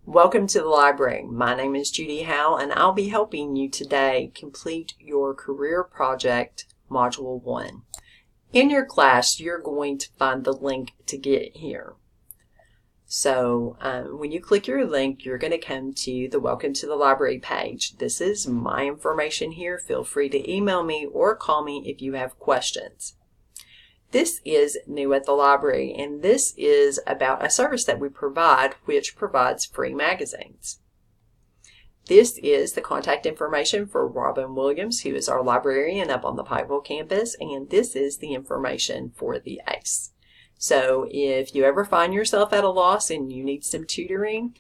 Welcome to the library. My name is Judy Howell and I'll be helping you today complete your career project module 1. In your class you're going to find the link to get here. So when you click your link you're going to come to the Welcome to the Library page. This is my information here. Feel free to email me or call me if you have questions. This is New at the Library, and this is about a service that we provide which provides free magazines. This is the contact information for Robin Williams, who is our librarian up on the Pikeville campus, and this is the information for the ACE. So if you ever find yourself at a loss and you need some tutoring,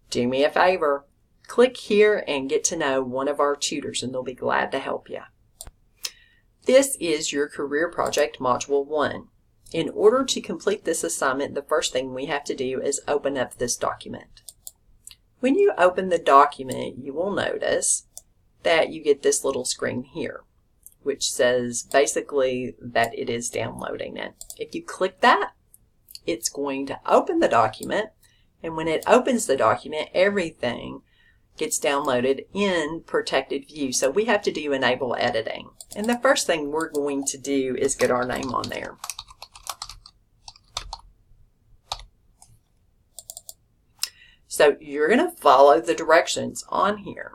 do me a favor. Click here and get to know one of our tutors and they'll be glad to help you. This is your career project module 1. In order to complete this assignment, the first thing we have to do is open up this document. When you open the document, you will notice that you get this little screen here, which says basically that it is downloading it. If you click that, it's going to open the document, and when it opens the document, everything gets downloaded in protected view. So we have to do enable editing. And the first thing we're going to do is get our name on there. So you're going to follow the directions on here.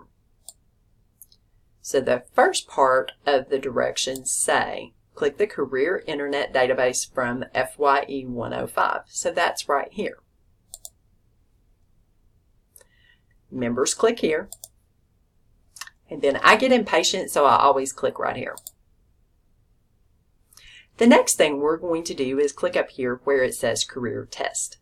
So the first part of the directions say, click the Career Internet Database from FYE105. So that's right here. Members, click here. And then I get impatient, so I always click right here. The next thing we're going to do is click up here where it says Career Test.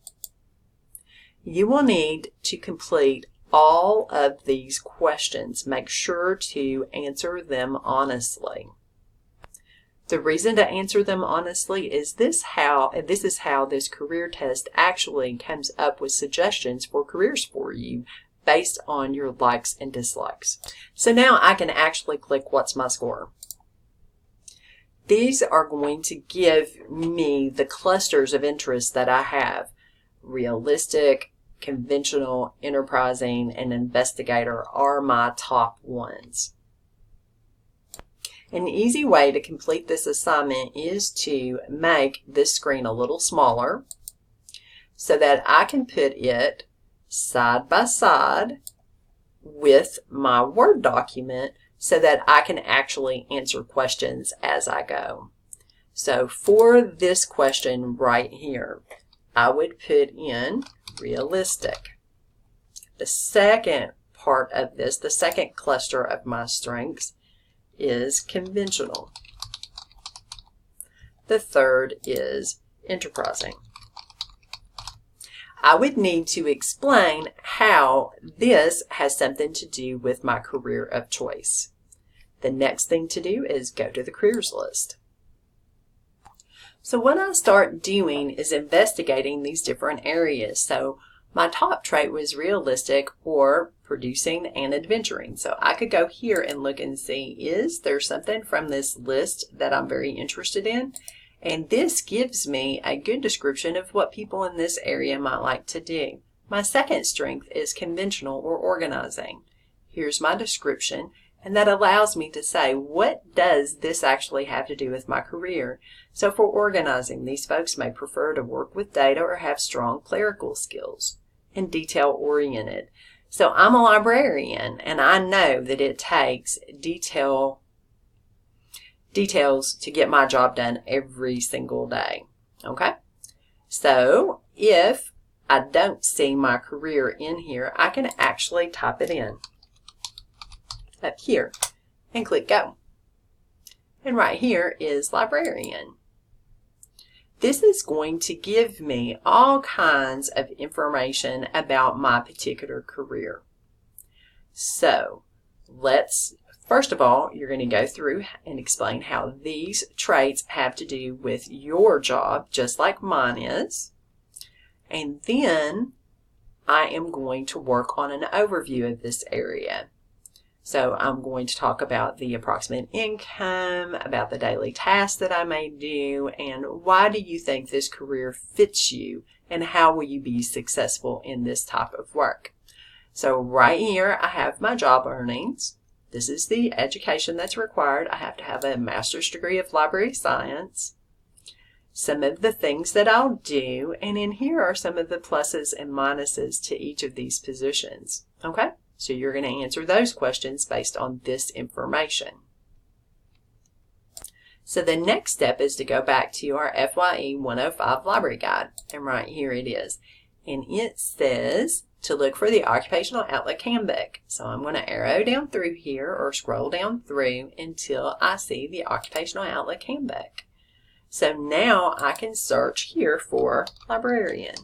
You will need to complete all of these questions. Make sure to answer them honestly. The reason to answer them honestly is this is how this career test actually comes up with suggestions for careers for you based on your likes and dislikes. So now I can actually click what's my score. These are going to give me the clusters of interest that I have. Realistic, conventional, enterprising, and investigator are my top ones. An easy way to complete this assignment is to make this screen a little smaller so that I can put it side by side with my Word document so that I can actually answer questions as I go. So for this question right here, I would put in realistic. The second part of this, the second cluster of my strengths, is conventional. The third is enterprising. I would need to explain how this has something to do with my career of choice. The next thing to do is go to the careers list. So what I start doing is investigating these different areas. So my top trait was realistic or producing and adventuring. So I could go here and look and see, is there something from this list that I'm very interested in? And this gives me a good description of what people in this area might like to do. My second strength is conventional or organizing. Here's my description, and that allows me to say, what does this actually have to do with my career? So for organizing, these folks may prefer to work with data or have strong clerical skills. And detail-oriented. So I'm a librarian, and I know that it takes details to get my job done every single day. Okay? So if I don't see my career in here, I can actually type it in up here and click go. And right here is librarian. This is going to give me all kinds of information about my particular career. So first of all, you're going to go through and explain how these traits have to do with your job, just like mine is. And then I am going to work on an overview of this area. So I'm going to talk about the approximate income, about the daily tasks that I may do, and why do you think this career fits you and how will you be successful in this type of work. So right here I have my job earnings. This is the education that's required. I have to have a master's degree of library science. Some of the things that I'll do, and in here are some of the pluses and minuses to each of these positions. Okay, so you're going to answer those questions based on this information. So the next step is to go back to our FYE105 library guide, and right here it is. And it says to look for the Occupational Outlook Handbook. So I'm going to arrow down through here or scroll down through until I see the Occupational Outlook Handbook. So now I can search here for librarian.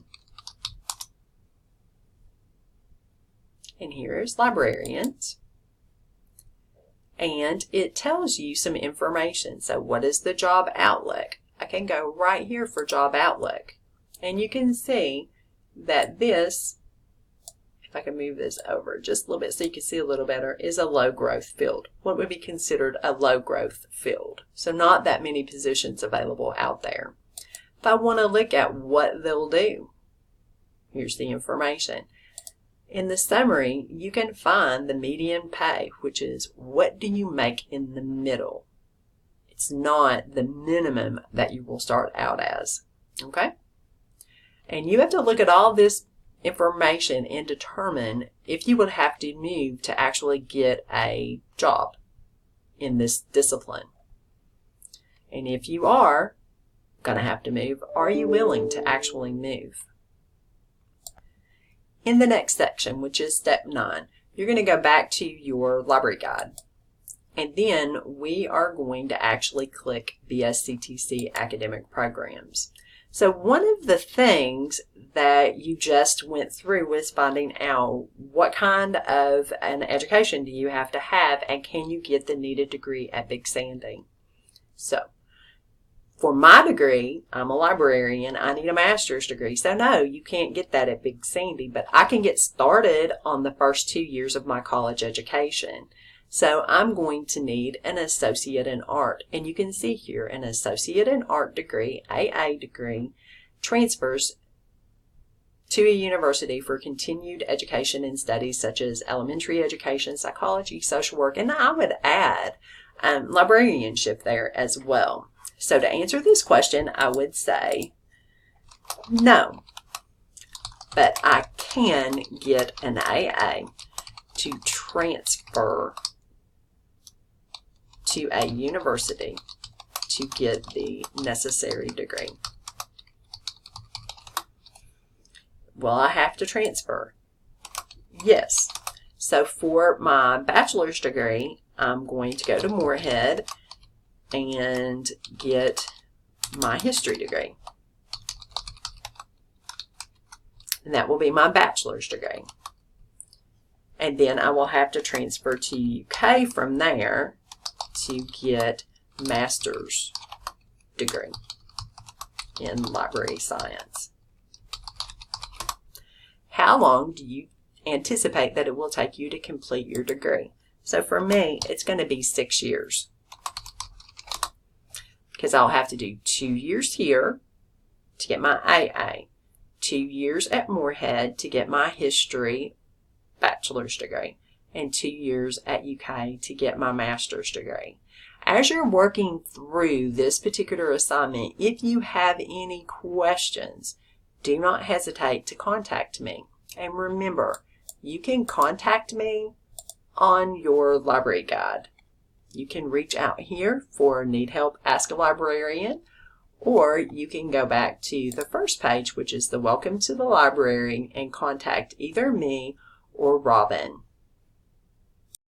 And here's librarians. And it tells you some information. So what is the job outlook? I can go right here for job outlook. And you can see that this, if I can move this over just a little bit so you can see a little better, is a low growth field. What would be considered a low growth field? So not that many positions available out there. If I want to look at what they'll do, here's the information. In the summary, you can find the median pay, which is what do you make in the middle. It's not the minimum that you will start out as. Okay? And you have to look at all this information and determine if you would have to move to actually get a job in this discipline. And if you are going to have to move, are you willing to actually move? In the next section, which is step 9, you're going to go back to your library guide. And then we are going to actually click BSCTC academic programs. So one of the things that you just went through was finding out what kind of an education do you have to have and can you get the needed degree at Big Sandy. So for my degree, I'm a librarian, I need a master's degree. So no, you can't get that at Big Sandy, but I can get started on the first 2 years of my college education. So I'm going to need an associate in art. And you can see here an associate in art degree, AA degree, transfers to a university for continued education in studies such as elementary education, psychology, social work, and I would add librarianship there as well. So to answer this question, I would say no, but I can get an AA to transfer to a university to get the necessary degree. Will I have to transfer? Yes. So for my bachelor's degree, I'm going to go to Moorhead and get my history degree. And that will be my bachelor's degree. And then I will have to transfer to UK from there to get master's degree in library science. How long do you anticipate that it will take you to complete your degree? So for me, it's going to be 6 years. Because I'll have to do 2 years here to get my AA, 2 years at Moorhead to get my history bachelor's degree, and 2 years at UK to get my master's degree. As you're working through this particular assignment, if you have any questions, do not hesitate to contact me. And remember, you can contact me on your library guide. You can reach out here for Need Help, Ask a Librarian, or you can go back to the first page, which is the Welcome to the Library, and contact either me or Robin.